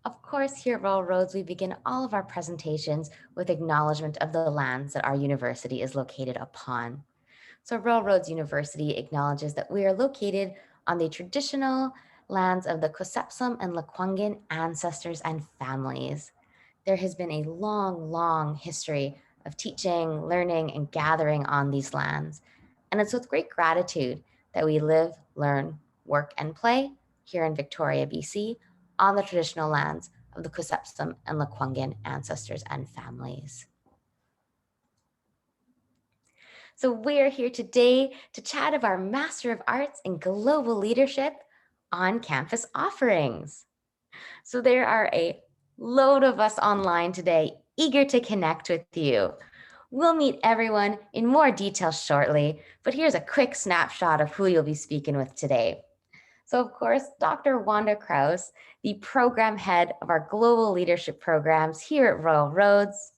Of course, here at Rural Roads, we begin all of our presentations with acknowledgement of the lands that our university is located upon. So Rural Roads University acknowledges that we are located on the traditional lands of the Kusepsum and Lekwungen ancestors and families. There has been a long, long history of teaching, learning, and gathering on these lands. And it's with great gratitude that we live, learn, work, and play here in Victoria, BC, on the traditional lands of the Kusepsum and Lekwungen ancestors and families. So we're here today to chat about our Master of Arts in Global Leadership on-campus offerings. So there are a load of us online today, eager to connect with you. We'll meet everyone in more detail shortly, but here's a quick snapshot of who you'll be speaking with today. So of course, Dr. Wanda Krause, the program head of our global leadership programs here at Rural Roads.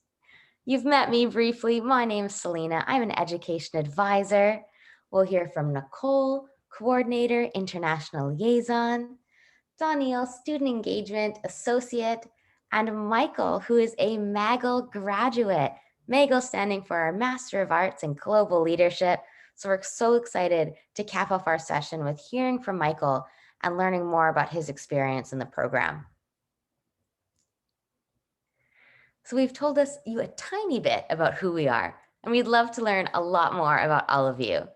You've met me briefly. My name is Selena. I'm an education advisor. We'll hear from Nicole, coordinator, international liaison, Danielle, student engagement associate, and Michael, who is a MAGL graduate. MAGL standing for our Master of Arts in Global Leadership. So we're so excited to cap off our session with hearing from Michael and learning more about his experience in the program. So we've told you a tiny bit about who we are, and we'd love to learn a lot more about all of you.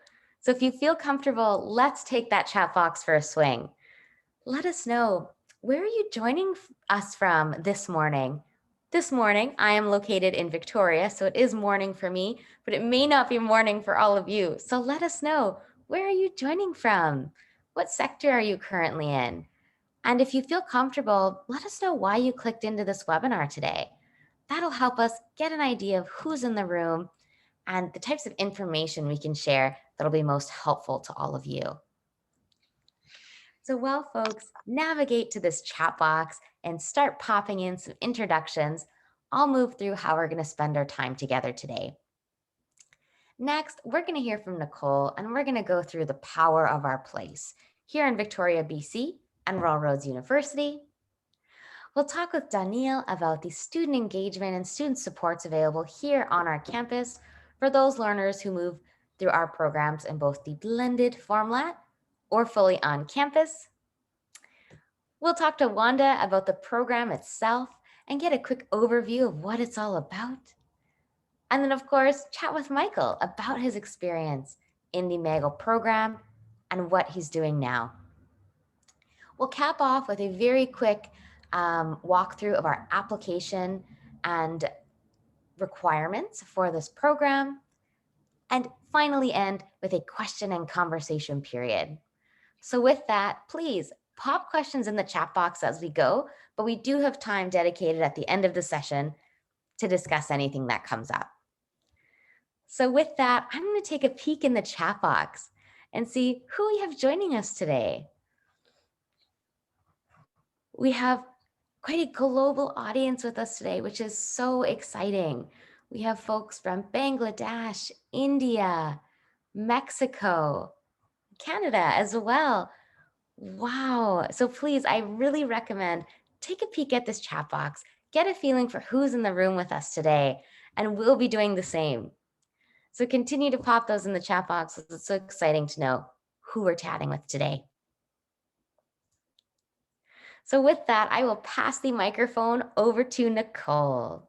So if you feel comfortable, let's take that chat box for a swing. Let us know, where are you joining us from this morning? This morning, I am located in Victoria, so it is morning for me, but it may not be morning for all of you. So let us know, where are you joining from? What sector are you currently in? And if you feel comfortable, let us know why you clicked into this webinar today. That'll help us get an idea of who's in the room and the types of information we can share that'll be most helpful to all of you. So while folks navigate to this chat box and start popping in some introductions, I'll move through how we're going to spend our time together today. Next, we're going to hear from Nicole, and we're going to go through the power of our place here in Victoria, BC, and Rural Roads University. We'll talk with Danielle about the student engagement and student supports available here on our campus for those learners who move through our programs in both the blended format or fully on campus. We'll talk to Wanda about the program itself and get a quick overview of what it's all about. And then, of course, chat with Michael about his experience in the MAGL program and what he's doing now. We'll cap off with a very quick walkthrough of our application and requirements for this program, and finally end with a question and conversation period. So with that, please pop questions in the chat box as we go, but we do have time dedicated at the end of the session to discuss anything that comes up. So with that, I'm going to take a peek in the chat box and see who we have joining us today. We have quite a global audience with us today, which is so exciting. We have folks from Bangladesh, India, Mexico, Canada as well. Wow. So please, I really recommend take a peek at this chat box, get a feeling for who's in the room with us today, and we'll be doing the same. So continue to pop those in the chat box. It's so exciting to know who we're chatting with today. So with that, I will pass the microphone over to Nicole.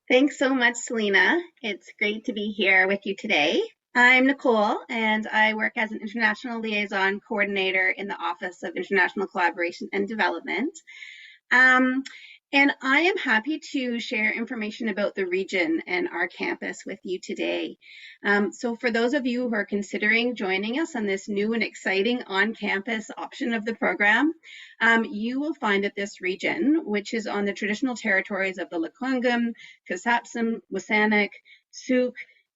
Thanks so much, Selena. It's great to be here with you today. I'm Nicole, and I work as an International Liaison Coordinator in the Office of International Collaboration and Development. And I am happy to share information about the region and our campus with you today. So for those of you who are considering joining us on this new and exciting on-campus option of the program, you will find that this region, which is on the traditional territories of the Lekwungen, Kusapsum, WSÁNEĆ, Suk,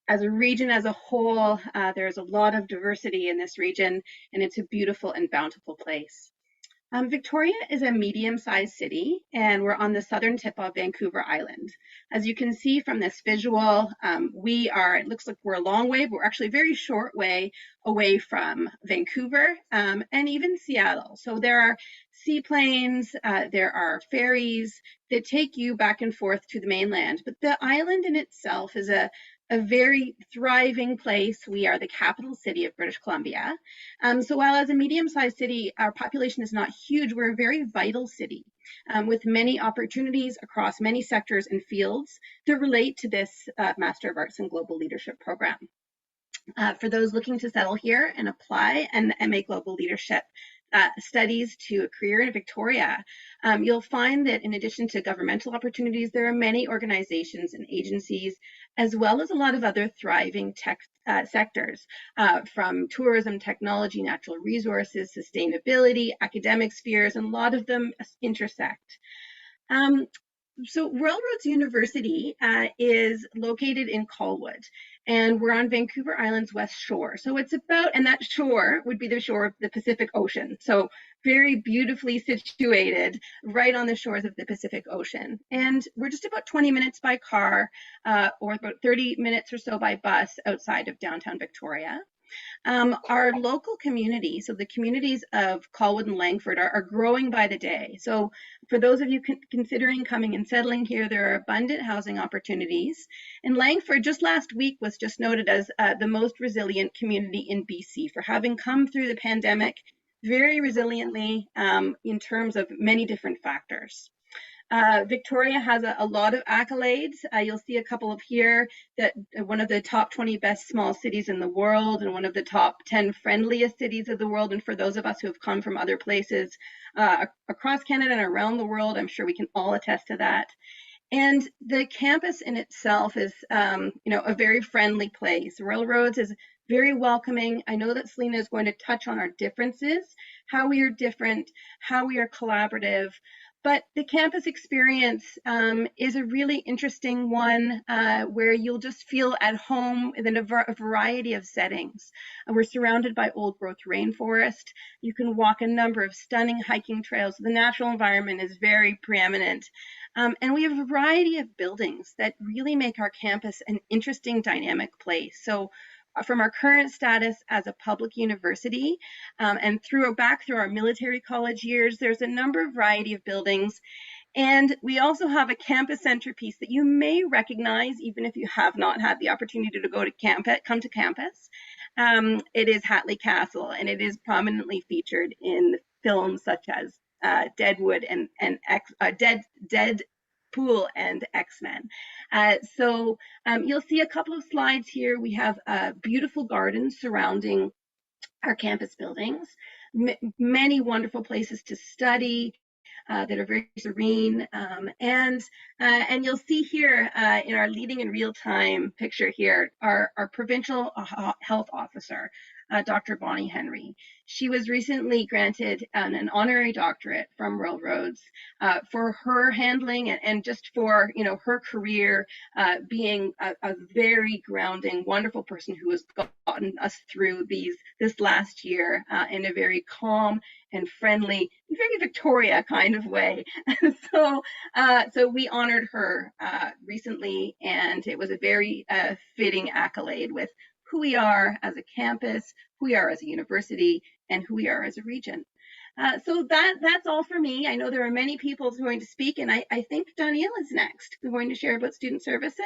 as a region as a whole, there's a lot of diversity in this region, and it's a beautiful and bountiful place. Victoria is a medium-sized city, and we're on the southern tip of Vancouver Island. As you can see from this visual, it looks like we're a long way, but we're actually a very short way away from Vancouver and even Seattle. So there are seaplanes, there are ferries that take you back and forth to the mainland, but the island in itself is a very thriving place. We are the capital city of British Columbia. So while as a medium-sized city, our population is not huge, we're a very vital city with many opportunities across many sectors and fields that relate to this Master of Arts in Global Leadership program. For those looking to settle here and apply an MA Global Leadership studies to a career in Victoria, you'll find that in addition to governmental opportunities, there are many organizations and agencies, as well as a lot of other thriving tech sectors, from tourism, technology, natural resources, sustainability, academic spheres, and a lot of them intersect. So Railroads University is located in Colwood, and we're on Vancouver Island's west shore. So it's about, and that shore would be the shore of the Pacific Ocean. So very beautifully situated right on the shores of the Pacific Ocean. And we're just about 20 minutes by car or about 30 minutes or so by bus outside of downtown Victoria. Our local community, so the communities of Colwood and Langford are growing by the day. So for those of you considering coming and settling here, there are abundant housing opportunities. And Langford just last week was just noted as the most resilient community in BC for having come through the pandemic very resiliently in terms of many different factors. Victoria has a lot of accolades. You'll see a couple of here, that one of the top 20 best small cities in the world and one of the top 10 friendliest cities of the world. And for those of us who have come from other places across Canada and around the world, I'm sure we can all attest to that. And the campus in itself is, a very friendly place. Railroads is very welcoming. I know that Selena is going to touch on our differences, how we are different, how we are collaborative. But the campus experience is a really interesting one where you'll just feel at home in a variety of settings. We're surrounded by old growth rainforest. You can walk a number of stunning hiking trails. The natural environment is very preeminent. And we have a variety of buildings that really make our campus an interesting dynamic place. So from our current status as a public university and back through our military college years, there's a variety of buildings. And we also have a campus centerpiece that you may recognize even if you have not had the opportunity to come to campus. It is Hatley Castle, and it is prominently featured in films such as Deadwood and Deadpool and X-Men. So you'll see a couple of slides here. We have beautiful gardens surrounding our campus buildings, many wonderful places to study that are very serene. And you'll see here in our leading in real time picture here, our provincial health officer, Dr. Bonnie Henry. She was recently granted an honorary doctorate from Railroads for her handling and just for her career being a very grounding, wonderful person who has gotten us through this last year in a very calm and friendly, very Victoria kind of way. So we honored her recently, and it was a very fitting accolade with who we are as a campus, who we are as a university, and who we are as a region. So that's all for me. I know there are many people who are going to speak, and I think Danielle is next. We're going to share about student services,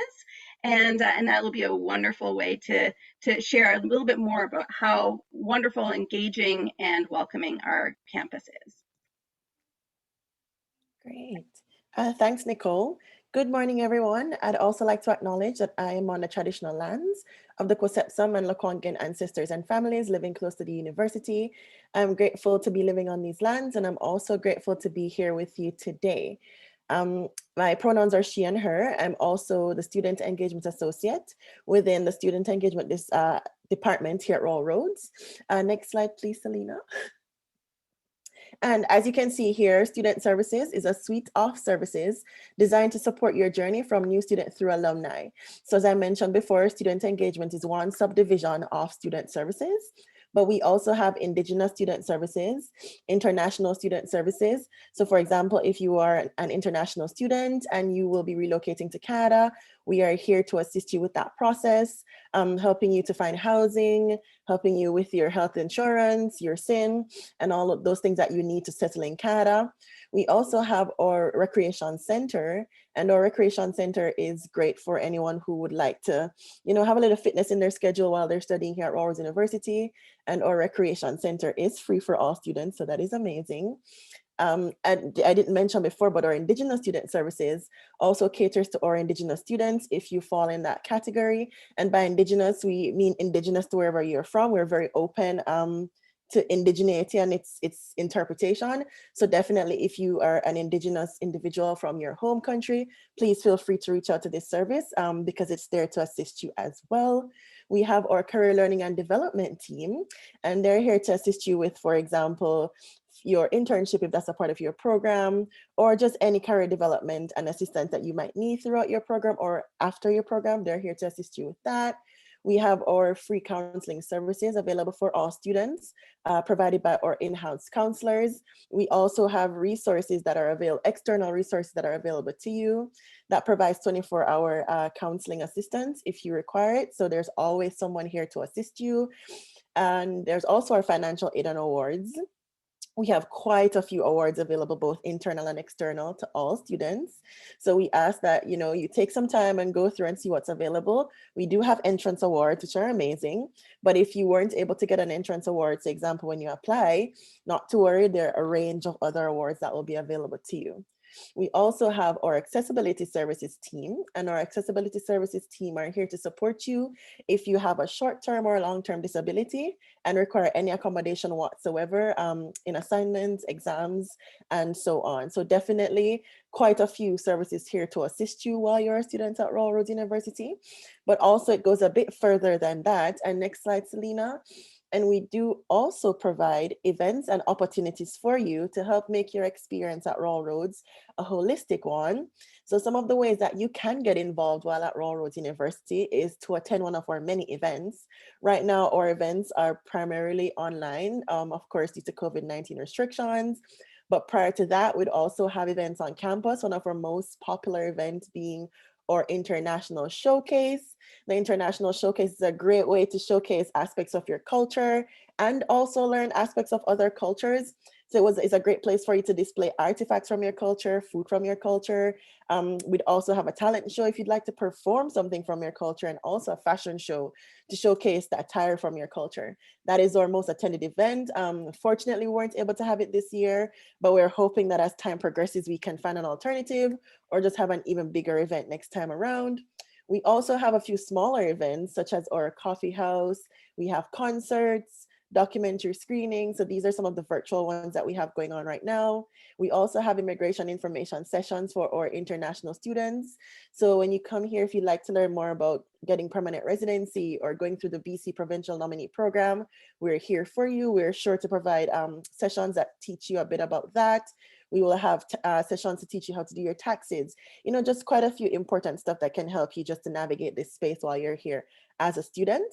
and that will be a wonderful way to share a little bit more about how wonderful, engaging, and welcoming our campus is. Great. Thanks, Nicole. Good morning, everyone. I'd also like to acknowledge that I am on the traditional lands of the Quosepsum and Lekwungen ancestors and families living close to the university. I'm grateful to be living on these lands, and I'm also grateful to be here with you today. My pronouns are she and her. I'm also the Student Engagement Associate within the Student Engagement department here at Railroads. Next slide, please, Selena. And as you can see here, Student Services is a suite of services designed to support your journey from new student through alumni. So as I mentioned before, Student Engagement is one subdivision of Student Services. But we also have Indigenous student services, international student services. So for example, if you are an international student and you will be relocating to Canada, we are here to assist you with that process, helping you to find housing, helping you with your health insurance, your SIN, and all of those things that you need to settle in Canada. We also have our recreation center, and our recreation center is great for anyone who would like to, have a little fitness in their schedule while they're studying here at Rawls University. And our recreation center is free for all students, so that is amazing. And I didn't mention before, but our Indigenous Student Services also caters to our Indigenous students if you fall in that category. And by Indigenous, we mean Indigenous to wherever you're from. We're very open to indigeneity and its interpretation. So definitely, if you are an Indigenous individual from your home country, please feel free to reach out to this service because it's there to assist you as well. We have our career learning and development team, and they're here to assist you with, for example, your internship, if that's a part of your program, or just any career development and assistance that you might need throughout your program or after your program. They're here to assist you with that. We have our free counseling services available for all students, provided by our in-house counselors. We also have resources that are available, external resources that are available to you that provides 24-hour counseling assistance if you require it. So there's always someone here to assist you. And there's also our financial aid and awards. We have quite a few awards available, both internal and external, to all students. So we ask that, you take some time and go through and see what's available. We do have entrance awards, which are amazing. But if you weren't able to get an entrance award, for example, when you apply, not to worry, there are a range of other awards that will be available to you. We also have our accessibility services team, and our accessibility services team are here to support you if you have a short-term or long-term disability and require any accommodation whatsoever in assignments, exams, and so on. So definitely quite a few services here to assist you while you're a student at Royal Roads University. But also it goes a bit further than that. And next slide, Selena. And we do also provide events and opportunities for you to help make your experience at Royal Roads a holistic one. So some of the ways that you can get involved while at Royal Roads University is to attend one of our many events. Right now, our events are primarily online, of course, due to COVID-19 restrictions. But prior to that, we'd also have events on campus, one of our most popular events being our international showcase. The international showcase is a great way to showcase aspects of your culture and also learn aspects of other cultures. So it's a great place for you to display artifacts from your culture, food from your culture. We'd also have a talent show if you'd like to perform something from your culture, and also a fashion show to showcase the attire from your culture. That is our most attended event. Fortunately, we weren't able to have it this year, but we're hoping that as time progresses, we can find an alternative or just have an even bigger event next time around. We also have a few smaller events, such as our coffee house. We have concerts, documentary screenings. So these are some of the virtual ones that we have going on right now. We also have immigration information sessions for our international students. So when you come here, if you'd like to learn more about getting permanent residency or going through the BC Provincial Nominee Program, we're here for you. We're sure to provide sessions that teach you a bit about that. We will have sessions to teach you how to do your taxes. Just quite a few important stuff that can help you just to navigate this space while you're here as a student.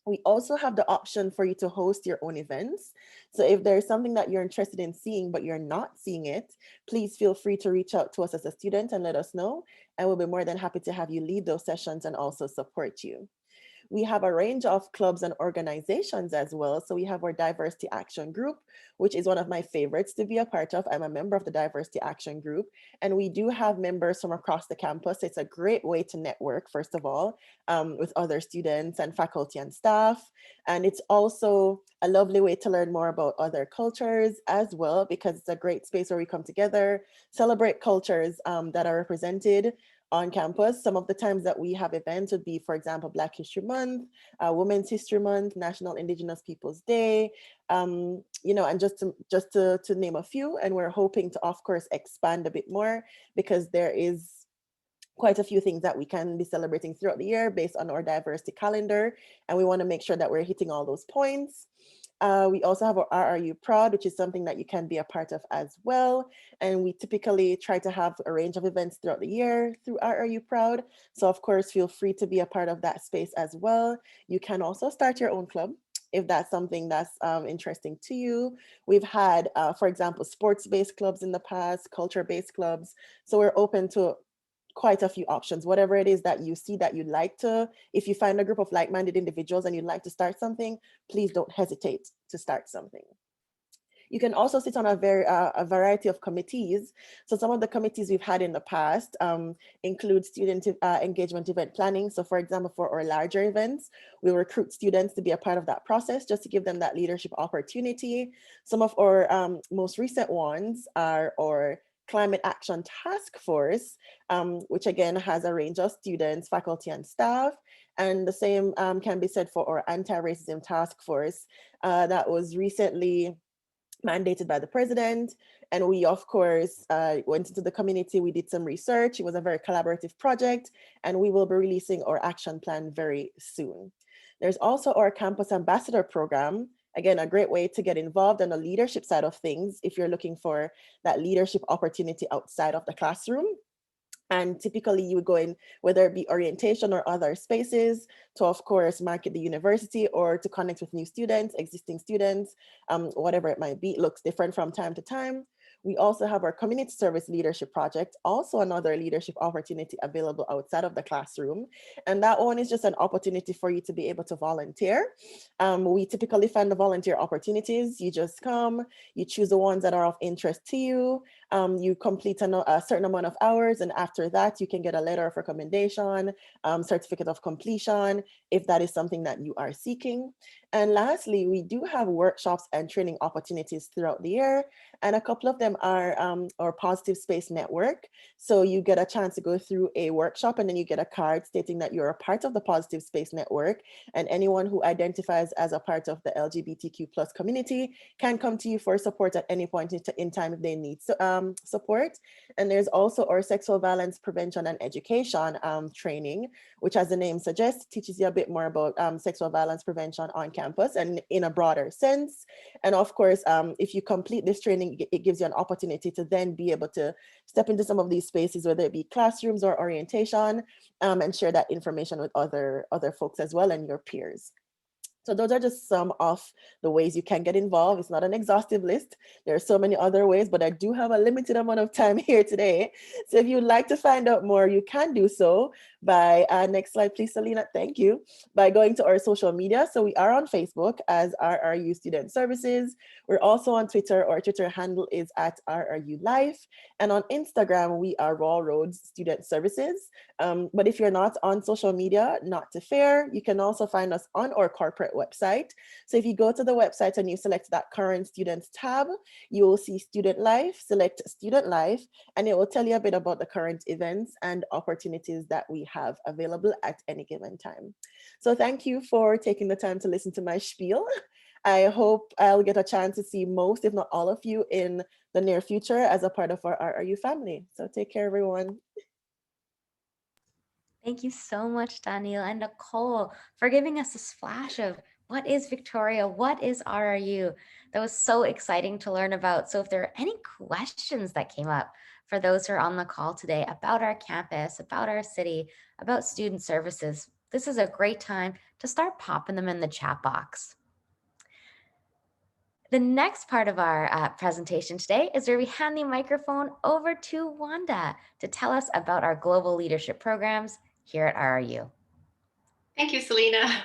We also have the option for you to host your own events. So if there's something that you're interested in seeing, but you're not seeing it, please feel free to reach out to us as a student and let us know. And we'll be more than happy to have you lead those sessions and also support you. We have a range of clubs and organizations as well. So we have our Diversity Action Group, which is one of my favorites to be a part of. I'm a member of the Diversity Action Group, and we do have members from across the campus. It's a great way to network, first of all, with other students and faculty and staff. And it's also a lovely way to learn more about other cultures as well, because it's a great space where we come together, celebrate cultures that are represented on campus. Some of the times that we have events would be, for example, Black History Month, Women's History Month, National Indigenous Peoples Day, and just to name a few. And we're hoping to, of course, expand a bit more, because there is quite a few things that we can be celebrating throughout the year based on our diversity calendar. And we want to make sure that we're hitting all those points. We also have our RRU Proud, which is something that you can be a part of as well. And we typically try to have a range of events throughout the year through RRU Proud. So of course, feel free to be a part of that space as well. You can also start your own club. if that's something that's interesting to you. We've had, for example, sports-based clubs in the past, culture-based clubs. So we're open to quite a few options, whatever it is that you see that you'd like to. If you find a group of like-minded individuals and you'd like to start something, please don't hesitate to start something. You can also sit on a variety of committees. So some of the committees we've had in the past include student engagement event planning. So for example, for our larger events, we recruit students to be a part of that process just to give them that leadership opportunity. Some of our most recent ones are our Climate Action Task Force, which again has a range of students, faculty, and staff. And the same can be said for our Anti-Racism Task Force that was recently mandated by the president. And we, of course, went into the community. We did some research. It was a very collaborative project, and we will be releasing our action plan very soon. There's also our Campus Ambassador Program. Again, a great way to get involved on the leadership side of things if you're looking for that leadership opportunity outside of the classroom. And typically you would go in, whether it be orientation or other spaces, to of course market the university or to connect with new students, existing students, whatever it might be. It looks different from time to time. We also have our community service leadership project, also another leadership opportunity available outside of the classroom. And that one is just an opportunity for you to be able to volunteer. We typically find the volunteer opportunities. You just come, you choose the ones that are of interest to you. You complete a certain amount of hours, and after that, you can get a letter of recommendation, certificate of completion, if that is something that you are seeking. And lastly, we do have workshops and training opportunities throughout the year, and a couple of them are our Positive Space Network. So you get a chance to go through a workshop, and then you get a card stating that you're a part of the Positive Space Network, and anyone who identifies as a part of the LGBTQ+ community can come to you for support at any point in time if they need support. And there's also our sexual violence prevention and education training, which, as the name suggests, teaches you a bit more about sexual violence prevention on campus and in a broader sense. And of course, if you complete this training, it gives you an opportunity to then be able to step into some of these spaces, whether it be classrooms or orientation, and share that information with other folks as well and your peers. So those are just some of the ways you can get involved. It's not an exhaustive list. There are so many other ways, but I do have a limited amount of time here today. So if you'd like to find out more, you can do so by, next slide, please, Selena, thank you, by going to our social media. So we are on Facebook as RRU Student Services. We're also on Twitter. Our Twitter handle is at RRU Life. And on Instagram, we are Raw Roads Student Services. But if you're not on social media, not to fair, you can also find us on our corporate website. So if you go to the website and you select that current students tab, you will see Student Life, select Student Life, and it will tell you a bit about the current events and opportunities that we have available at any given time. So thank you for taking the time to listen to my spiel. I hope I'll get a chance to see most, if not all of you, in the near future as a part of our RRU family. So take care, everyone. Thank you so much, Danielle and Nicole, for giving us this flash of what is Victoria, what is RRU. That was so exciting to learn about. So if there are any questions that came up for those who are on the call today about our campus, about our city, about student services, this is a great time to start popping them in the chat box. The next part of our presentation today is where we hand the microphone over to Wanda to tell us about our global leadership programs here at RRU. Thank you, Selena.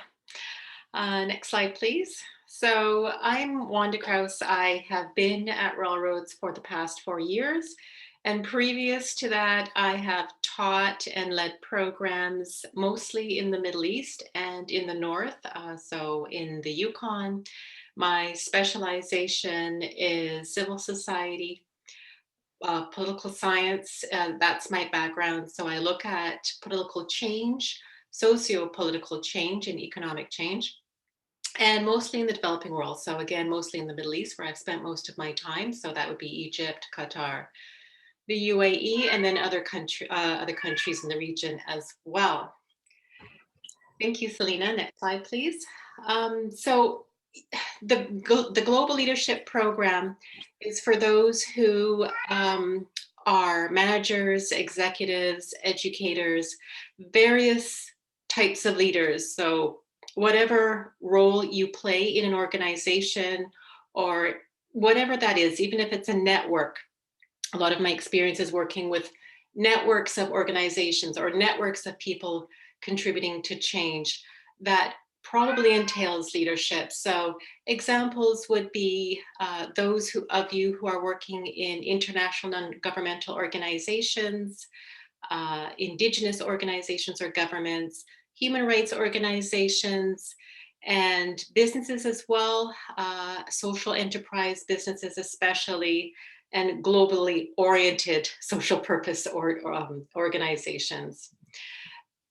Next slide, please. So I'm Wanda Krause. I have been at Railroads for the past 4 years. And previous to that, I have taught and led programs mostly in the Middle East and in the North. So in the Yukon, my specialization is civil society, political science. That's my background. So I look at political change, socio-political change, and economic change, and mostly in the developing world. So again, mostly in the Middle East, where I've spent most of my time. So that would be Egypt, Qatar, the UAE, and then other countries in the region as well. Thank you, Selena. Next slide, please. So the Global Leadership Program is for those who are managers, executives, educators, various types of leaders. So whatever role you play in an organization or whatever that is, even if it's a network. A lot of my experience is working with networks of organizations or networks of people contributing to change. That probably entails leadership. So examples would be those of you who are working in international non-governmental organizations, Indigenous organizations or governments, human rights organizations, and businesses as well, social enterprise businesses especially, and globally oriented social purpose organizations.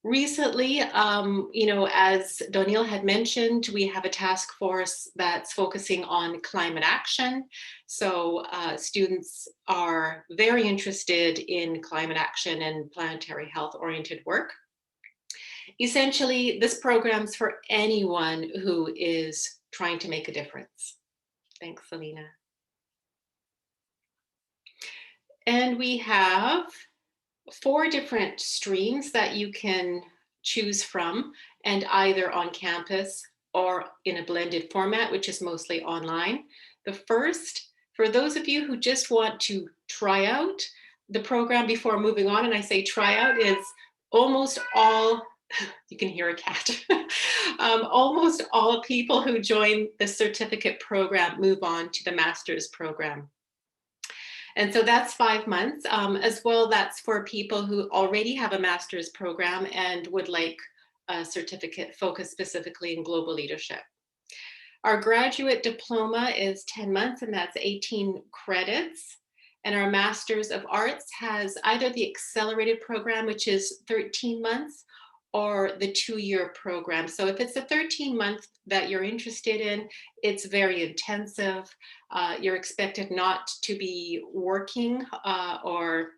Recently, as Doniel had mentioned, we have a task force that's focusing on climate action. So students are very interested in climate action and planetary health oriented work. Essentially, this program's for anyone who is trying to make a difference. Thanks, Selena. And we have 4 different streams that you can choose from, and either on campus or in a blended format, which is mostly online. The first, for those of you who just want to try out the program before moving on, and I say try out, is almost all, you can hear a cat, almost all people who join the certificate program move on to the master's program. And so that's 5 months. As well, that's for people who already have a master's program and would like a certificate focused specifically in global leadership. Our graduate diploma is 10 months, and that's 18 credits. And our Master's of Arts has either the accelerated program, which is 13 months, or the 2-year program. So if it's a 13-month that you're interested in, it's very intensive. You're expected not to be working or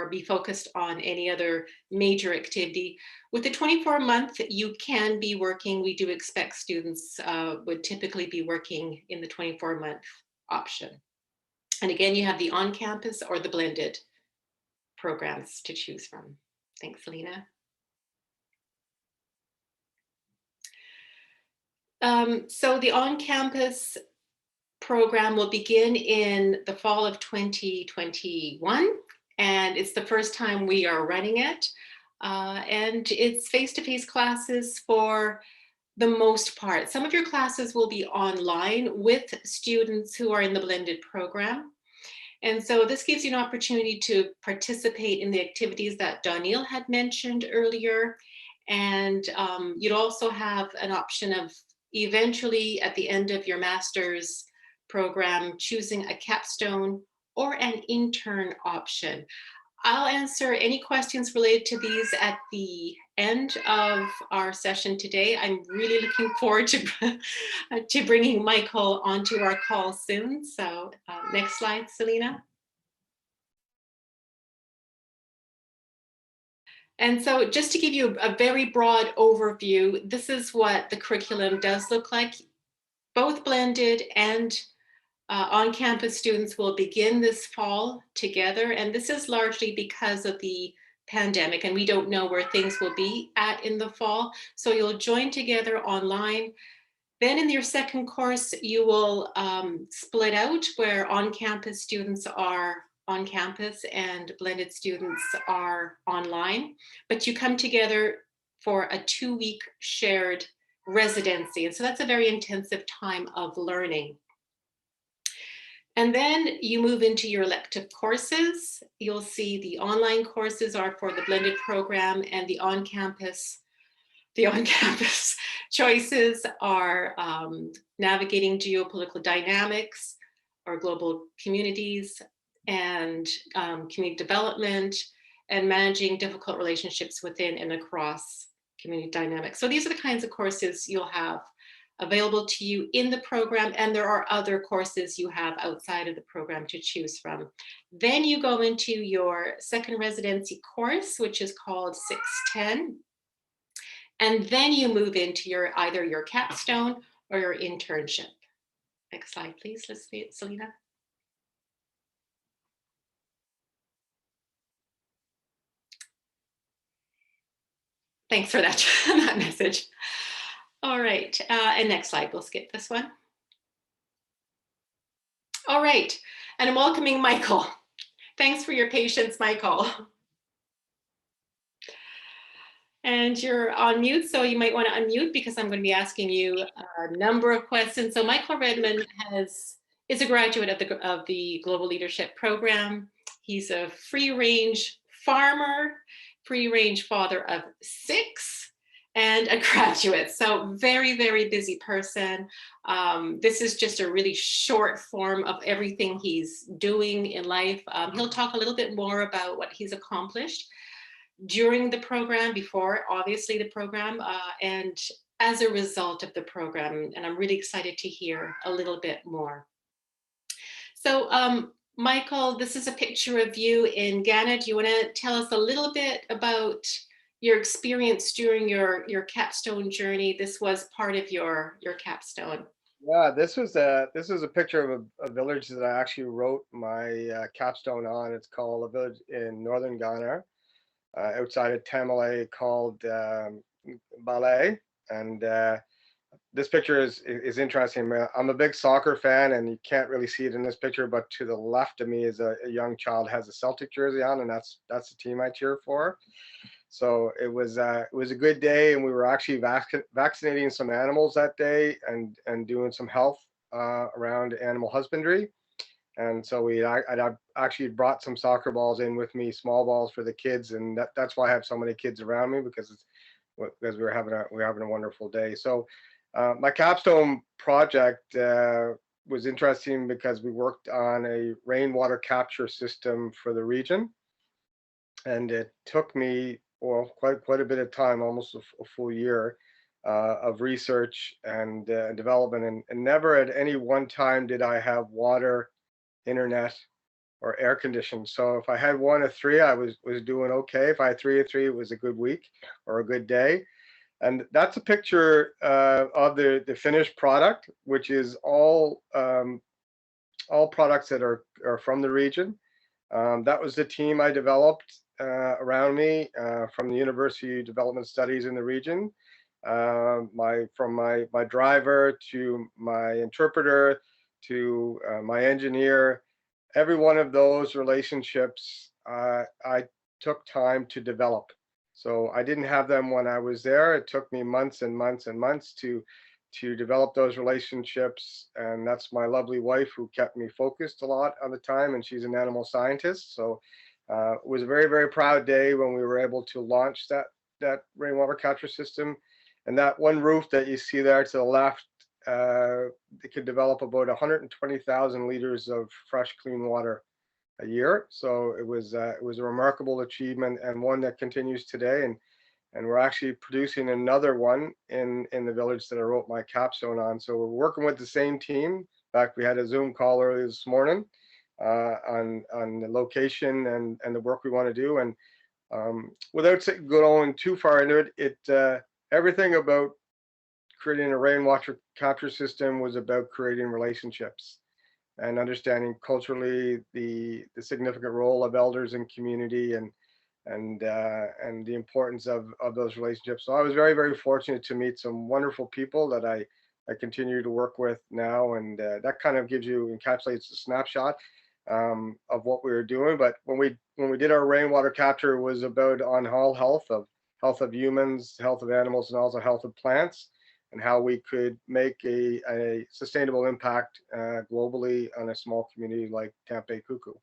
be focused on any other major activity. With the 24-month, you can be working. We do expect students would typically be working in the 24-month option. And again, you have the on-campus or the blended programs to choose from. Thanks, Selena. So the on-campus program will begin in the fall of 2021, and it's the first time we are running it. And it's face-to-face classes for the most part. Some of your classes will be online with students who are in the blended program. And so this gives you an opportunity to participate in the activities that Doniel had mentioned earlier. And you'd also have an option of eventually at the end of your master's program, choosing a capstone or an intern option. I'll answer any questions related to these at the end of our session today. I'm really looking forward to bringing Michael onto our call soon. So next slide, Selena. And so just to give you a very broad overview, this is what the curriculum does look like. Both blended and on-campus students will begin this fall together. And this is largely because of the pandemic, and we don't know where things will be at in the fall. So you'll join together online. Then in your second course, you will split out where on-campus students are on campus and blended students are online, but you come together for a 2-week shared residency. And so that's a very intensive time of learning. And then you move into your elective courses. You'll see the online courses are for the blended program, and the on-campus choices are navigating geopolitical dynamics or global communities, and community development, and managing difficult relationships within and across community dynamics. So these are the kinds of courses you'll have available to you in the program, and there are other courses you have outside of the program to choose from. Then you go into your second residency course, which is called 610. And then you move into either your capstone or your internship. Next slide, please. Let's see it, Selena. Thanks for that, that message. All right, and next slide, we'll skip this one. All right, and I'm welcoming Michael. Thanks for your patience, Michael. And you're on mute, so you might want to unmute because I'm going to be asking you a number of questions. So Michael Redmond is a graduate of the Global Leadership Program. He's a free-range farmer, free-range father of 6, and a graduate. So very, very busy person. This is just a really short form of everything he's doing in life. He'll talk a little bit more about what he's accomplished during the program, before obviously the program, and as a result of the program. And I'm really excited to hear a little bit more. So Michael, this is a picture of you in Ghana. Do you want to tell us a little bit about your experience during your capstone journey? This was part of your capstone. Yeah, this is a picture of a village that I actually wrote my capstone on. It's called a village in northern Ghana, outside of Tamale, called Ballet. And this picture is interesting. I'm a big soccer fan, and you can't really see it in this picture, but to the left of me is a young child has a Celtic jersey on, and that's the team I cheer for. So it was a good day, and we were actually vaccinating some animals that day and doing some health around animal husbandry. And so I'd actually brought some soccer balls in with me, small balls for the kids, and that's why I have so many kids around me, because we were having a wonderful day. So my capstone project was interesting because we worked on a rainwater capture system for the region, and it took me quite a bit of time, almost a full year of research and development, and never at any one time did I have water, internet, or air conditioning. So if I had 1 of 3, I was doing okay. If I had 3 of 3, it was a good week or a good day. And that's a picture of the finished product, which is all products that are from the region. That was the team I developed around me from the University Development Studies in the region. From my driver to my interpreter to my engineer, every one of those relationships I took time to develop. So I didn't have them when I was there. It took me months and months and months to develop those relationships, and that's my lovely wife who kept me focused a lot on the time, and she's an animal scientist. So it was a very, very proud day when we were able to launch that rainwater capture system. And that one roof that you see there to the left, it could develop about 120,000 liters of fresh, clean water a year. So it was a remarkable achievement, and one that continues today. And we're actually producing another one in the village that I wrote my capstone on. So we're working with the same team. In fact, we had a Zoom call earlier this morning on the location and the work we want to do. And without going too far into it, everything about creating a rainwater capture system was about creating relationships and understanding culturally the significant role of elders in community and the importance of those relationships. So I was very, very fortunate to meet some wonderful people that I continue to work with now, and that kind of encapsulates a snapshot of what we were doing. But when we did our rainwater capture, it was about on all health of humans, health of animals, and also health of plants, and how we could make a sustainable impact globally on a small community like TAAMPI KUKUO.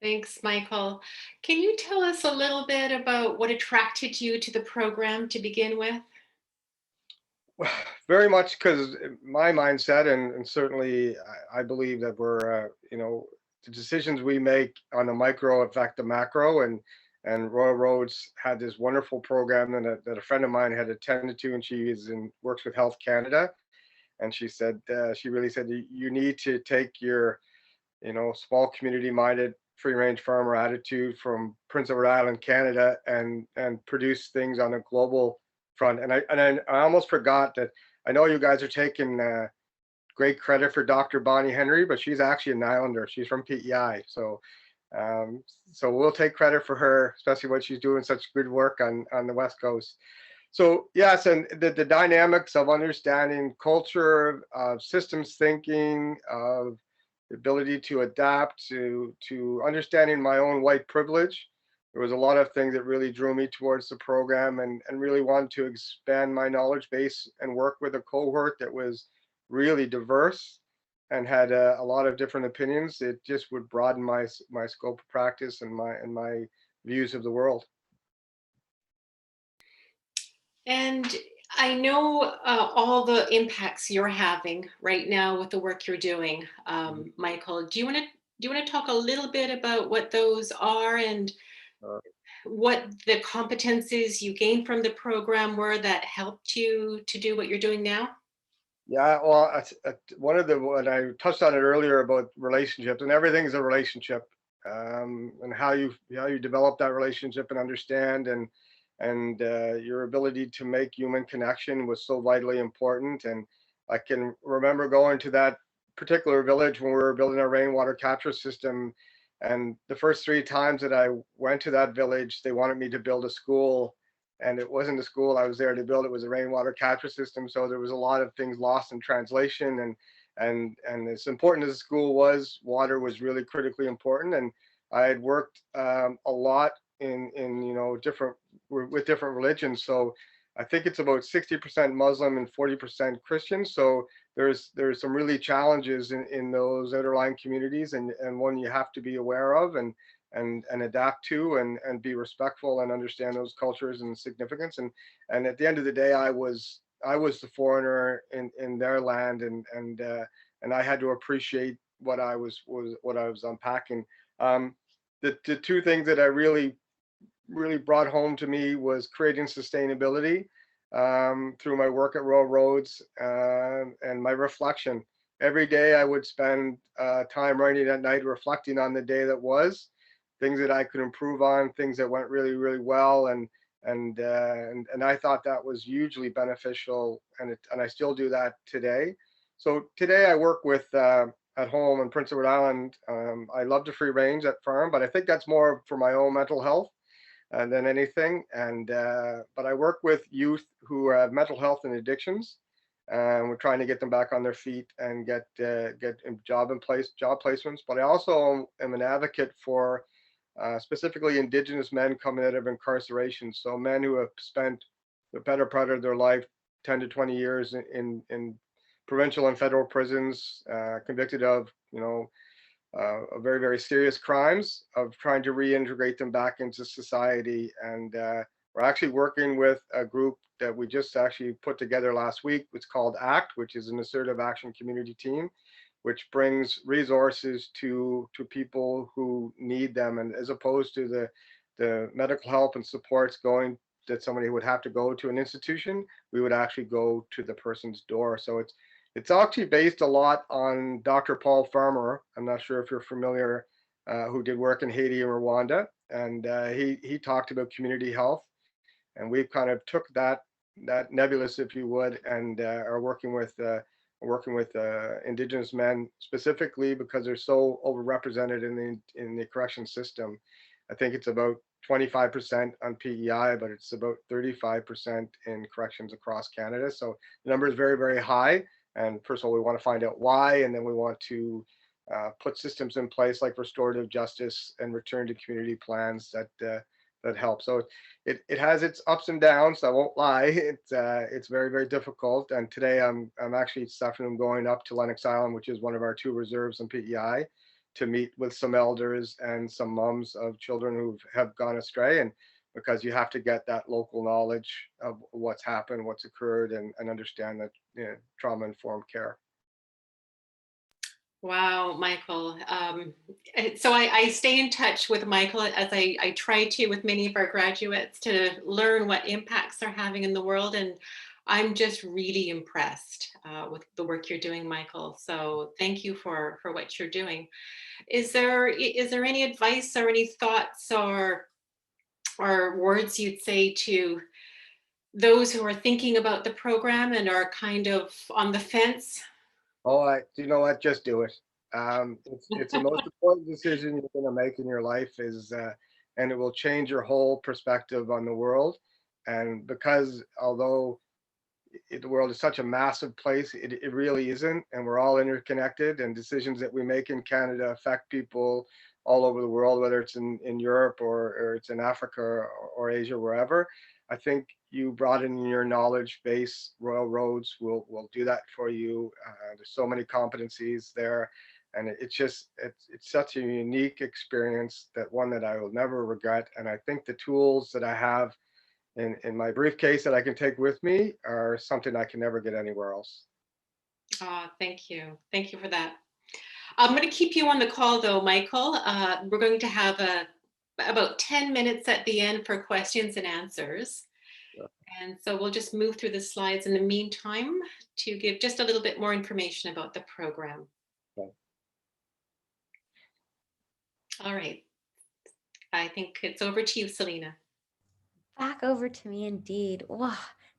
Thanks, Michael. Can you tell us a little bit about what attracted you to the program to begin with? Very much because my mindset, and certainly I believe that we're, the decisions we make on the micro affect the macro, and Royal Roads had this wonderful program that a friend of mine had attended to, and she works with Health Canada, and she really said you need to take your, small community-minded free-range farmer attitude from Prince Edward Island, Canada, and produce things on a global front. And I almost forgot that I know you guys are taking great credit for Dr. Bonnie Henry, but she's actually an islander. She's from PEI. So So we'll take credit for her, especially when she's doing such good work on the West Coast. So yes, and the dynamics of understanding culture, of systems thinking, of the ability to adapt, to understanding my own white privilege. There was a lot of things that really drew me towards the program, and really wanted to expand my knowledge base and work with a cohort that was really diverse and had a lot of different opinions. It just would broaden my scope of practice and my views of the world. And I know all the impacts you're having right now with the work you're doing, Michael. Do you want to talk a little bit about what those are and what the competencies you gained from the program were that helped you to do what you're doing now? Yeah, well, one of when I touched on it earlier about relationships, and everything's a relationship, and how you develop that relationship and understand, and your ability to make human connection was so vitally important. And I can remember going to that particular village when we were building our rainwater capture system, and the first 3 times that I went to that village, they wanted me to build a school. And it wasn't the school I was there to build, it was a rainwater capture system. So there was a lot of things lost in translation, and as important as the school was, water was really critically important. And I had worked a lot in different with different religions. So I think it's about 60% Muslim and 40% Christian. So there's some really challenges in those underlying communities, and one you have to be aware of and adapt to, and be respectful and understand those cultures and significance. And at the end of the day, I was the foreigner in their land, and I had to appreciate what I was unpacking. The 2 things that I really brought home to me was creating sustainability through my work at Railroads, and my reflection. Every day I would spend time writing at night, reflecting on the day that was, things that I could improve on, things that went really, really well, and I thought that was hugely beneficial, and I still do that today. So today I work with at home in Prince Edward Island. I love to free range at farm, but I think that's more for my own mental health than anything. And but I work with youth who have mental health and addictions, and we're trying to get them back on their feet and get job placements. But I also am an advocate for specifically Indigenous men coming out of incarceration. So men who have spent the better part of their life, 10 to 20 years in provincial and federal prisons, convicted of very, very serious crimes, of trying to reintegrate them back into society. And we're actually working with a group that we just actually put together last week. It's called ACT, which is an assertive action community team, which brings resources to people who need them, and as opposed to the medical help and supports going that somebody would have to go to an institution, we would actually go to the person's door. So it's actually based a lot on Dr. Paul Farmer. I'm not sure if you're familiar, who did work in Haiti and Rwanda, and he talked about community health, and we've kind of took that nebulous, if you would, and are working with Indigenous men, specifically because they're so overrepresented in the correction system. I think it's about 25% on PEI, but it's about 35% in corrections across Canada. So the number is very, very high. And first of all, we want to find out why, and then we want to put systems in place like restorative justice and return to community plans that help. So it has its ups and downs. I won't lie. It's very, very difficult. And today I'm actually suffering going up to Lennox Island, which is one of our 2 reserves in PEI, to meet with some elders and some moms of children who have gone astray. And because you have to get that local knowledge of what's happened, what's occurred, and understand that trauma-informed care. Wow, Michael. So I stay in touch with Michael, as I try to with many of our graduates, to learn what impacts they're having in the world. And I'm just really impressed with the work you're doing, Michael. So thank you for what you're doing. Is there any advice or any thoughts or words you'd say to those who are thinking about the program and are kind of on the fence? Oh, you know what? Just do it. It's the most important decision you're going to make in your life and it will change your whole perspective on the world. And because although the world is such a massive place, it really isn't. And we're all interconnected, and decisions that we make in Canada affect people all over the world, whether it's in Europe or it's in Africa or Asia, wherever. I think you brought in your knowledge base. Royal Roads will do that for you. There's so many competencies there. And it's such a unique experience, that one that I will never regret. And I think the tools that I have in my briefcase that I can take with me are something I can never get anywhere else. Thank you. Thank you for that. I'm going to keep you on the call though, Michael. We're going to have about 10 minutes at the end for questions and answers. Sure. And so we'll just move through the slides in the meantime to give just a little bit more information about the program. Okay. All right. I think it's over to you, Selena. Back over to me indeed. Wow.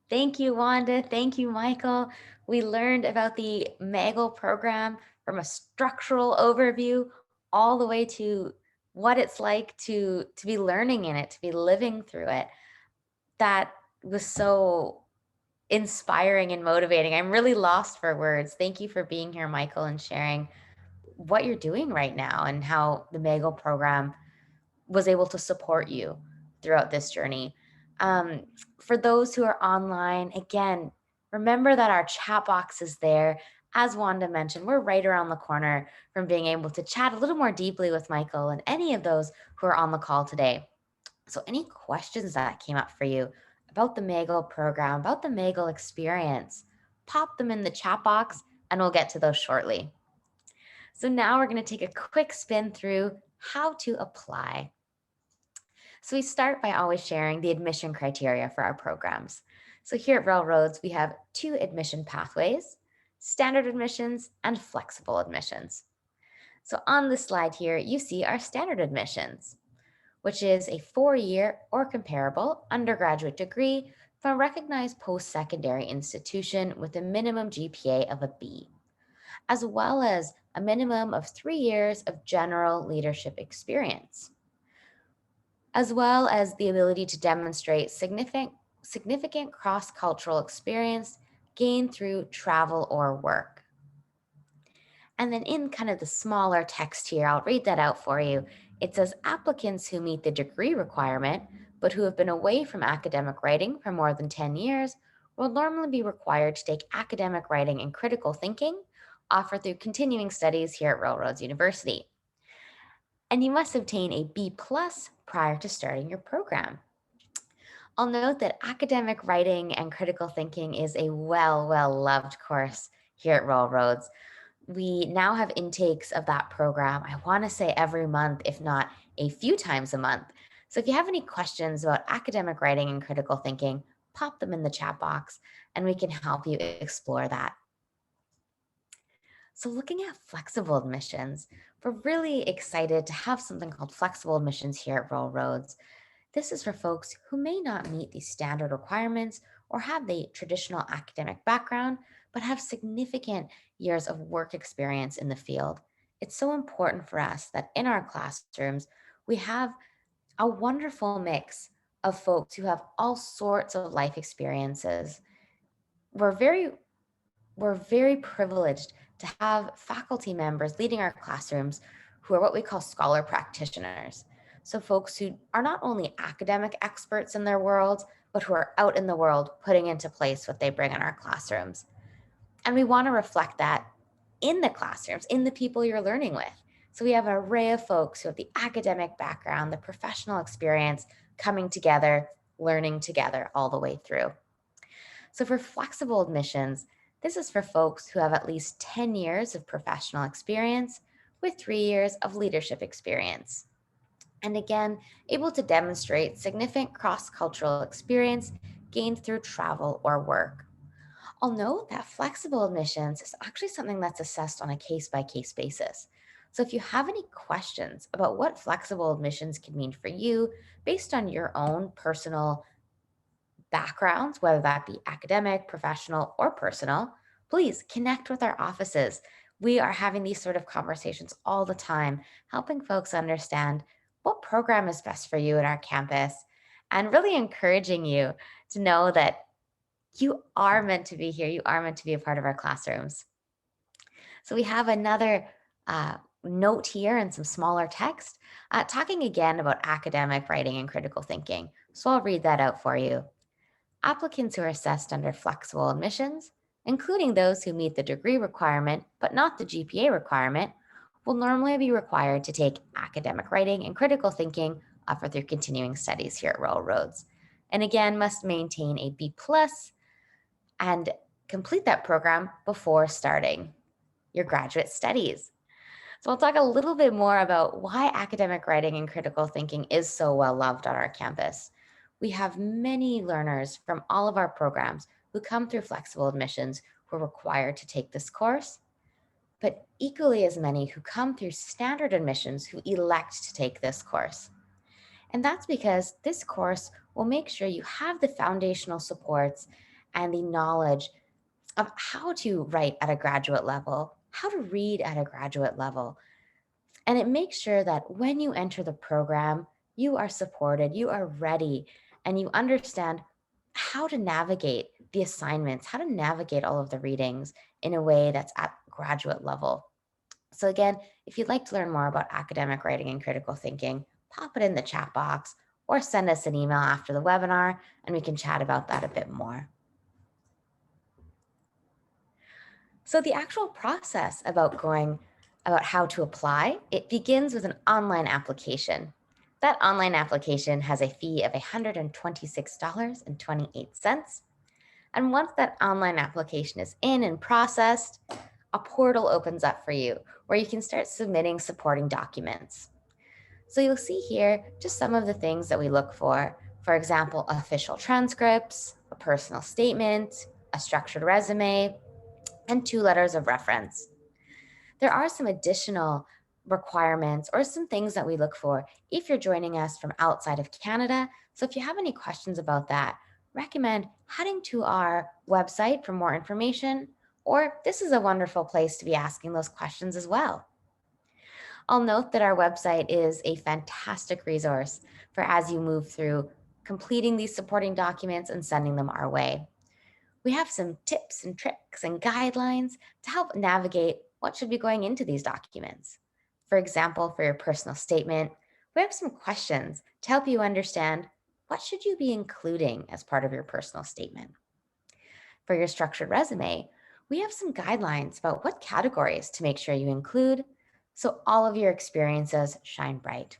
Thank you, Wanda. Thank you, Michael. We learned about the MAGLE program from a structural overview all the way to what it's like to be learning in it, to be living through it. That was so inspiring and motivating. I'm really lost for words. Thank you for being here, Michael, and sharing what you're doing right now and how the MAGLE program was able to support you throughout this journey. For those who are online, again, remember that our chat box is there. As Wanda mentioned, we're right around the corner from being able to chat a little more deeply with Michael and any of those who are on the call today. So any questions that came up for you about the MAGLE program, about the MAGLE experience, pop them in the chat box and we'll get to those shortly. So now we're going to take a quick spin through how to apply. So we start by always sharing the admission criteria for our programs. So here at Railroads, we have 2 admission pathways: standard admissions and flexible admissions. So on this slide here, you see our standard admissions, which is a 4-year or comparable undergraduate degree from a recognized post-secondary institution with a minimum GPA of a B, as well as a minimum of 3 years of general leadership experience, as well as the ability to demonstrate significant cross-cultural experience gained through travel or work. And then in kind of the smaller text here, I'll read that out for you. It says applicants who meet the degree requirement, but who have been away from academic writing for more than 10 years will normally be required to take academic writing and critical thinking offered through continuing studies here at Railroads University. And you must obtain a B+ prior to starting your program. I'll note that academic writing and critical thinking is a well-loved course here at Railroads. We now have intakes of that program, I want to say every month, if not a few times a month. So if you have any questions about academic writing and critical thinking, pop them in the chat box and we can help you explore that. So looking at flexible admissions, we're really excited to have something called flexible admissions here at Railroads. This is for folks who may not meet the standard requirements or have the traditional academic background, but have significant years of work experience in the field. It's so important for us that in our classrooms, we have a wonderful mix of folks who have all sorts of life experiences. We're very privileged to have faculty members leading our classrooms who are what we call scholar practitioners. So folks who are not only academic experts in their world, but who are out in the world putting into place what they bring in our classrooms. And we want to reflect that in the classrooms, in the people you're learning with. So we have an array of folks who have the academic background, the professional experience coming together, learning together all the way through. So for flexible admissions, this is for folks who have at least 10 years of professional experience with 3 years of leadership experience. And again, able to demonstrate significant cross-cultural experience gained through travel or work. I'll note that flexible admissions is actually something that's assessed on a case-by-case basis. So if you have any questions about what flexible admissions can mean for you based on your own personal backgrounds, whether that be academic, professional, or personal, please connect with our offices. We are having these sort of conversations all the time, helping folks understand what program is best for you at our campus and really encouraging you to know that you are meant to be here. You are meant to be a part of our classrooms. So we have another note here and some smaller text talking again about academic writing and critical thinking. So I'll read that out for you. Applicants who are assessed under flexible admissions, including those who meet the degree requirement but not the GPA requirement, will normally be required to take academic writing and critical thinking for their continuing studies here at Royal Roads. And again, must maintain a B+ and complete that program before starting your graduate studies. So I'll talk a little bit more about why academic writing and critical thinking is so well loved on our campus. We have many learners from all of our programs who come through flexible admissions who are required to take this course, but equally as many who come through standard admissions who elect to take this course. And that's because this course will make sure you have the foundational supports and the knowledge of how to write at a graduate level, how to read at a graduate level. And it makes sure that when you enter the program, you are supported, you are ready, and you understand how to navigate the assignments, how to navigate all of the readings in a way that's at graduate level. So again, if you'd like to learn more about academic writing and critical thinking, pop it in the chat box or send us an email after the webinar and we can chat about that a bit more. So the actual process about how to apply, it begins with an online application. That online application has a fee of $126.28. And once that online application is in and processed, a portal opens up for you where you can start submitting supporting documents. So you'll see here just some of the things that we look for. For example, official transcripts, a personal statement, a structured resume, and 2 letters of reference. There are some additional requirements or some things that we look for if you're joining us from outside of Canada. So if you have any questions about that, recommend heading to our website for more information, or this is a wonderful place to be asking those questions as well. I'll note that our website is a fantastic resource for as you move through completing these supporting documents and sending them our way. We have some tips and tricks and guidelines to help navigate what should be going into these documents. For example, for your personal statement, we have some questions to help you understand what should you be including as part of your personal statement. For your structured resume, we have some guidelines about what categories to make sure you include so all of your experiences shine bright.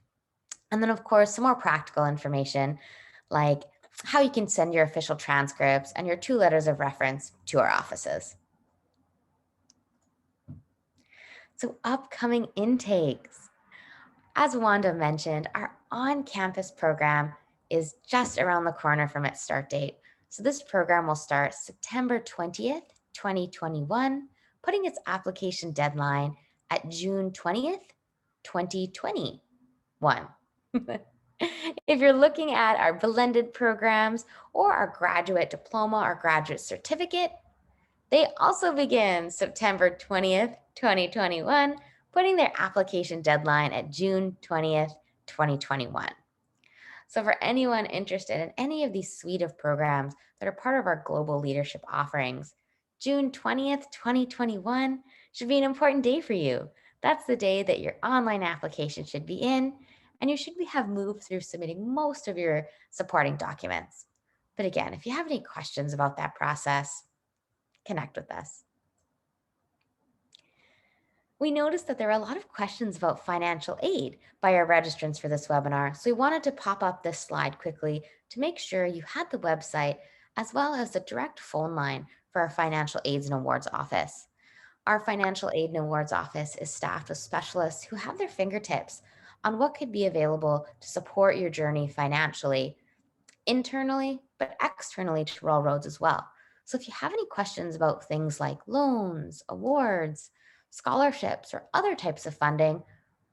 And then of course, some more practical information like how you can send your official transcripts and your 2 letters of reference to our offices. So upcoming intakes. As Wanda mentioned, our on-campus program is just around the corner from its start date. So this program will start September 20th, 2021, putting its application deadline at June 20th, 2021. If you're looking at our blended programs or our graduate diploma or graduate certificate, they also begin September 20th, 2021, putting their application deadline at June 20th, 2021. So for anyone interested in any of these suite of programs that are part of our global leadership offerings, June 20th, 2021 should be an important day for you. That's the day that your online application should be in, and you should have moved through submitting most of your supporting documents. But again, if you have any questions about that process, connect with us. We noticed that there are a lot of questions about financial aid by our registrants for this webinar, so we wanted to pop up this slide quickly to make sure you had the website as well as the direct phone line for our Financial Aids and Awards Office. Our Financial Aid and Awards Office is staffed with specialists who have their fingertips on what could be available to support your journey financially, internally, but externally to Royal Roads as well. So if you have any questions about things like loans, awards, scholarships, or other types of funding,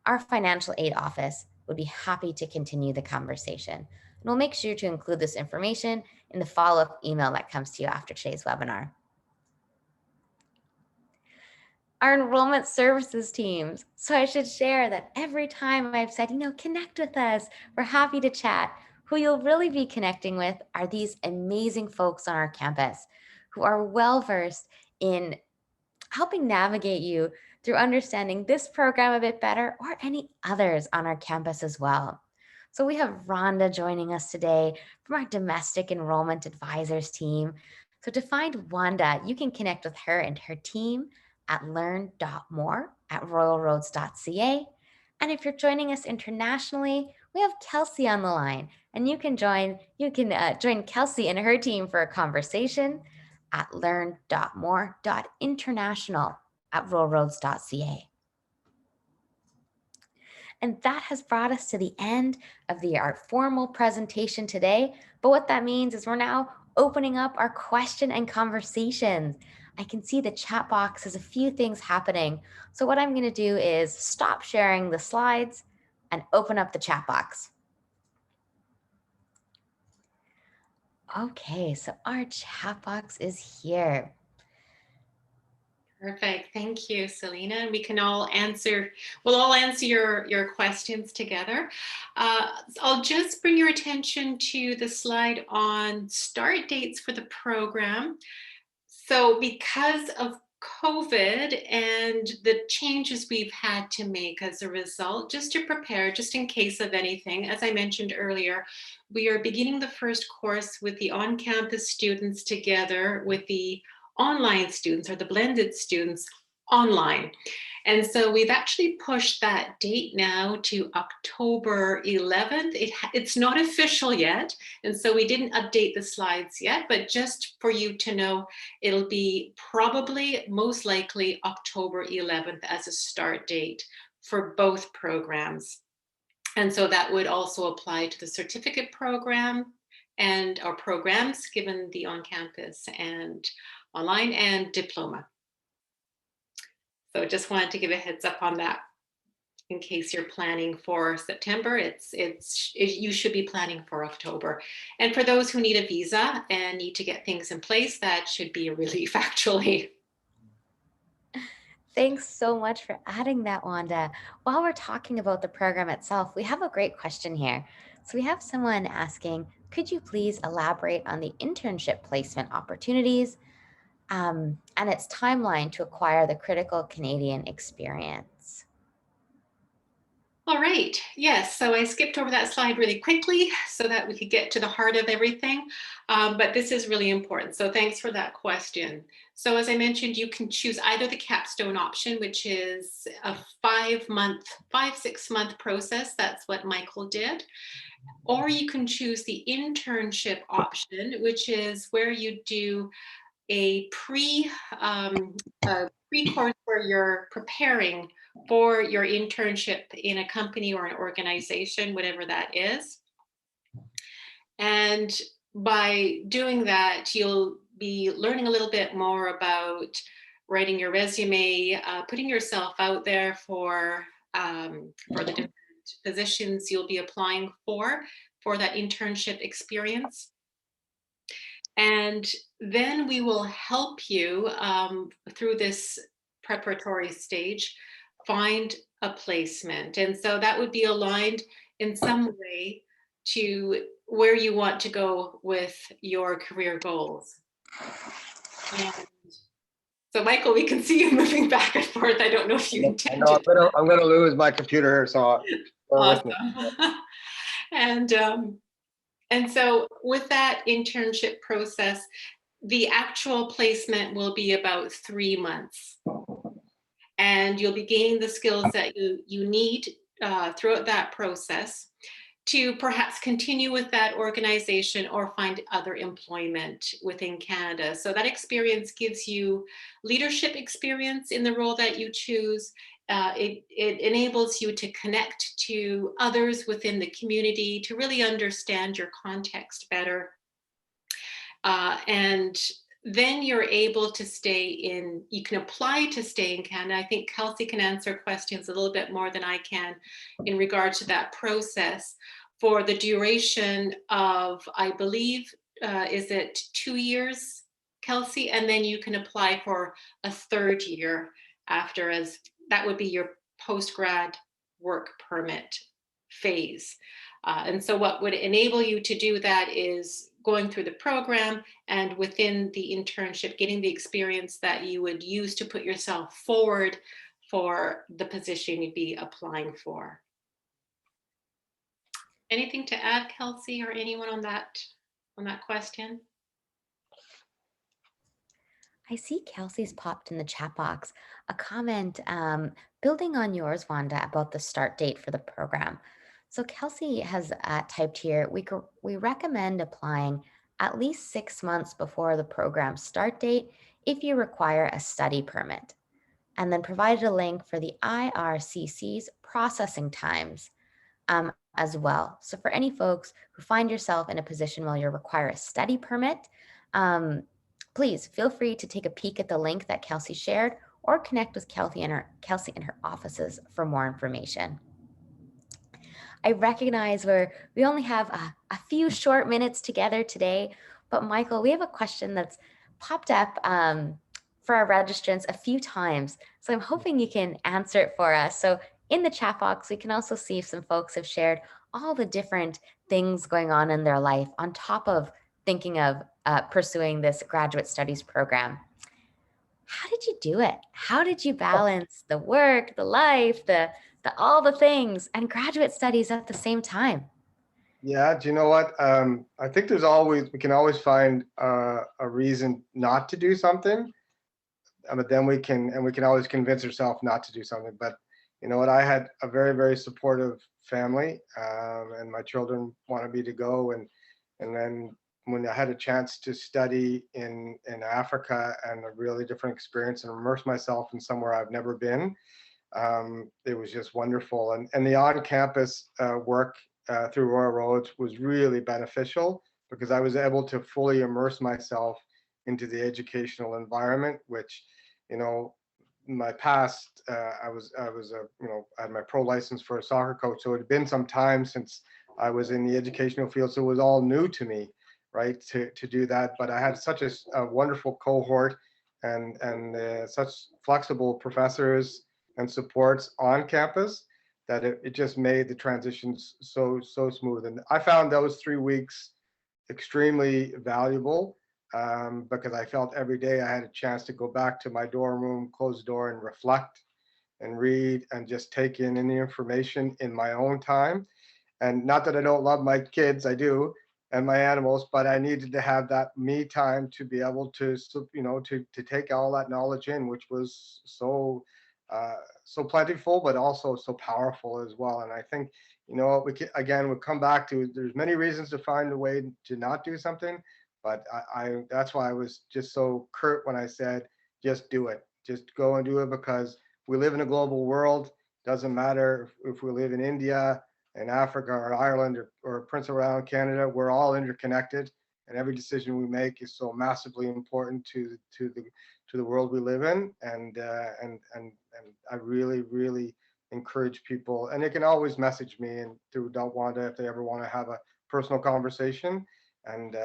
our Financial Aid Office would be happy to continue the conversation. And we'll make sure to include this information in the follow-up email that comes to you after today's webinar. our enrollment services teams. So I should share that every time I've said, connect with us, we're happy to chat. Who you'll really be connecting with are these amazing folks on our campus who are well-versed in helping navigate you through understanding this program a bit better or any others on our campus as well. So we have Rhonda joining us today from our domestic enrollment advisors team. So to find Wanda, you can connect with her and her team at learn.more@royalroads.ca. And if you're joining us internationally, we have Kelsey on the line, and you can join Kelsey and her team for a conversation at learn.more.international@royalroads.ca. And that has brought us to the end of our formal presentation today. But what that means is we're now opening up our question and conversations. I can see the chat box has a few things happening. So what I'm going to do is stop sharing the slides and open up the chat box. Okay, so our chat box is here. Perfect. Thank you, Selena. We can all answer, we'll all answer your questions together. I'll just bring your attention to the slide on start dates for the program. So because of COVID and the changes we've had to make as a result, just to prepare, just in case of anything, as I mentioned earlier, we are beginning the first course with the on-campus students together with the online students or the blended students online. And so we've actually pushed that date now to October 11th. It's not official yet, and so we didn't update the slides yet, but just for you to know, it'll be probably most likely October 11th as a start date for both programs. And so that would also apply to the certificate program and our programs given the on-campus and online and diploma. So just wanted to give a heads up on that in case you're planning for September. You should be planning for October. And for those who need a visa and need to get things in place, that should be a relief actually. Thanks so much for adding that, Wanda. While we're talking about the program itself, we have a great question here. So we have someone asking, could you please elaborate on the internship placement opportunities and its timeline to acquire the critical Canadian experience? All right, yes, so I skipped over that slide really quickly so that we could get to the heart of everything, but this is really important, so thanks for that question. So as I mentioned, you can choose either the capstone option, which is a 6 month process. That's what Michael did. Or you can choose the internship option, which is where you do a pre-course where you're preparing for your internship in a company or an organization, whatever that is. And by doing that, you'll be learning a little bit more about writing your resume, putting yourself out there for the different positions you'll be applying for that internship experience. And then we will help you through this preparatory stage find a placement. And so that would be aligned in some way to where you want to go with your career goals. And so Michael, we can see you moving back and forth. I don't know if you intend to. I'm gonna lose my computer here, so awesome. And so with that internship process, the actual placement will be about 3 months. And you'll be gaining the skills that you need throughout that process to perhaps continue with that organization or find other employment within Canada. So that experience gives you leadership experience in the role that you choose. It enables you to connect to others within the community to really understand your context better. And then you're able to you can apply to stay in Canada. I think Kelsey can answer questions a little bit more than I can in regard to that process for the duration of, I believe, is it 2 years, Kelsey? And then you can apply for a 3rd year after, as that would be your post-grad work permit phase. And so what would enable you to do that is going through the program, and within the internship, getting the experience that you would use to put yourself forward for the position you'd be applying for. Anything to add, Kelsey, or anyone on that question? I see Kelsey's popped in the chat box a comment building on yours, Wanda, about the start date for the program. So Kelsey has typed here, we recommend applying at least 6 months before the program start date if you require a study permit, and then provided a link for the IRCC's processing times as well. So for any folks who find yourself in a position where you require a study permit, please feel free to take a peek at the link that Kelsey shared, or connect with Kelsey in her offices for more information. I recognize we only have a few short minutes together today, but Michael, we have a question that's popped up for our registrants a few times. So I'm hoping you can answer it for us. So in the chat box, we can also see if some folks have shared all the different things going on in their life on top of thinking of pursuing this graduate studies program. How did you do it? How did you balance the work, the life, all the things, and graduate studies at the same time? Yeah, do you know what? I think we can always find a reason not to do something, but then we can always convince ourselves not to do something. But you know what? I had a very, very supportive family, and my children wanted me to go, and then when I had a chance to study in Africa and a really different experience and immerse myself in somewhere I've never been, it was just wonderful. And the on-campus work through Royal Roads was really beneficial, because I was able to fully immerse myself into the educational environment, which, you know, in my past, I had my pro license for a soccer coach, so it had been some time since I was in the educational field, so it was all new to me, right, to do that. But I had such a wonderful cohort and such flexible professors and supports on campus that it just made the transitions so smooth. And I found those 3 weeks extremely valuable, because I felt every day I had a chance to go back to my dorm room, close the door, and reflect and read and just take in any information in my own time. And not that I don't love my kids, I do, and my animals, but I needed to have that me time to be able to, you know, to take all that knowledge in, which was so plentiful, but also so powerful as well. And I think, you know, we'll come back to, there's many reasons to find a way to not do something, but that's why I was just so curt when I said, just do it, just go and do it, because we live in a global world. Doesn't matter if we live in India, in Africa, or Ireland, or Prince around Canada, we're all interconnected, and every decision we make is so massively important to the world we live in. And I really, really encourage people, and they can always message me and through Don't Wanda if they ever want to have a personal conversation. And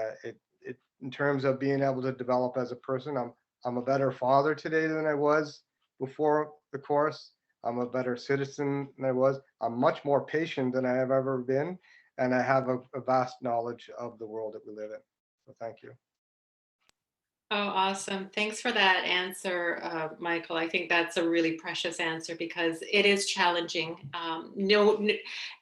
in terms of being able to develop as a person, I'm a better father today than I was before the course. I'm a better citizen than I was. I'm much more patient than I have ever been, and I have a vast knowledge of the world that we live in. So thank you. Oh, awesome. Thanks for that answer, Michael. I think that's a really precious answer, because it is challenging.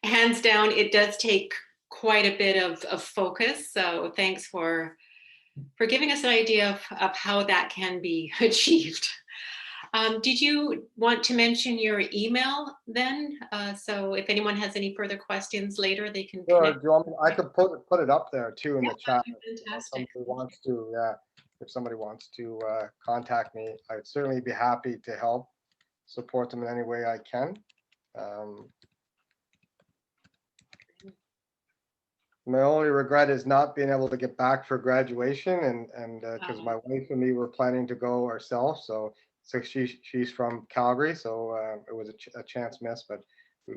Hands down, it does take quite a bit of focus. So thanks for giving us an idea of how that can be achieved. Did you want to mention your email then? So if anyone has any further questions later, they can Sure. connect. Do you want me? I could put it up there too in the chat. Fantastic. If somebody wants to contact me, I'd certainly be happy to help support them in any way I can. My only regret is not being able to get back for graduation, and because my wife and me were planning to go ourselves. So she's from Calgary, so it was a chance miss. But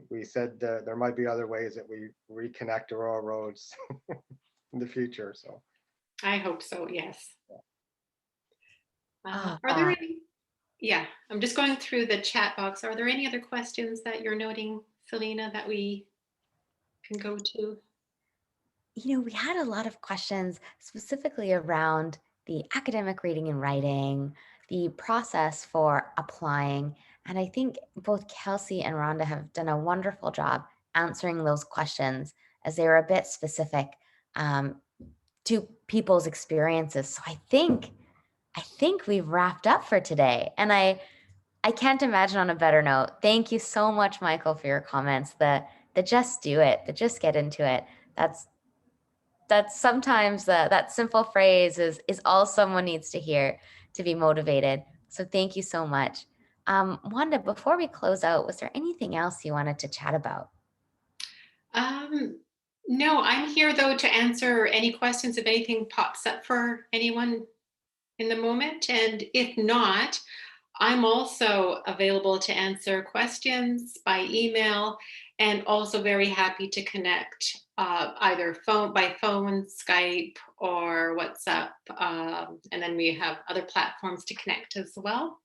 we said there might be other ways that we reconnect to Royal Roads in the future. So I hope so. Yes. Oh, Are there any? Yeah, I'm just going through the chat box. Are there any other questions that you're noting, Selena, that we can go to? We had a lot of questions specifically around the academic reading and writing, the process for applying. And I think both Kelsey and Rhonda have done a wonderful job answering those questions as they were a bit specific to people's experiences. So I think we've wrapped up for today. And I can't imagine on a better note. Thank you so much, Michael, for your comments. The just do it, the just get into it. That's sometimes that simple phrase is all someone needs to hear to be motivated. So thank you so much. Wanda, before we close out, was there anything else you wanted to chat about? No, I'm here though to answer any questions if anything pops up for anyone in the moment. And if not, I'm also available to answer questions by email, and also very happy to connect either by phone, Skype, or WhatsApp. And then we have other platforms to connect as well.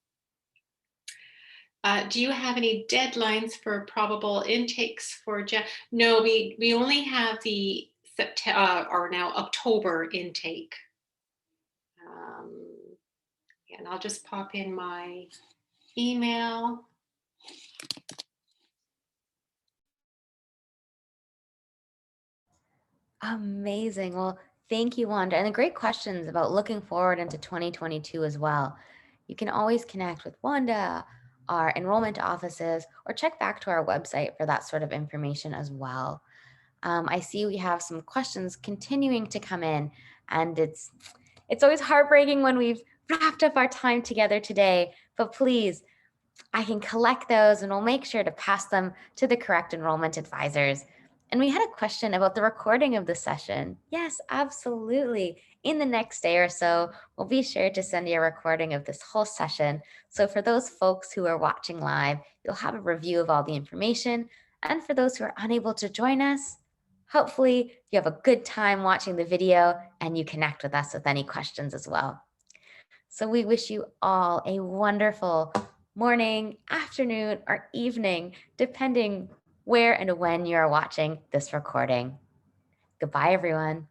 Do you have any deadlines for probable intakes for No, we only have the September or now October intake. And I'll just pop in my email. Amazing. Well, thank you, Wanda. And the great questions about looking forward into 2022 as well. You can always connect with Wanda, our enrollment offices, or check back to our website for that sort of information as well. I see we have some questions continuing to come in, and it's always heartbreaking when we've wrapped up our time together today, but please, I can collect those and we'll make sure to pass them to the correct enrollment advisors. And we had a question about the recording of the session. Yes, absolutely. In the next day or so, we'll be sure to send you a recording of this whole session. So for those folks who are watching live, you'll have a review of all the information. And for those who are unable to join us, hopefully you have a good time watching the video and you connect with us with any questions as well. So we wish you all a wonderful morning, afternoon, or evening, depending where and when you're watching this recording. Goodbye, everyone.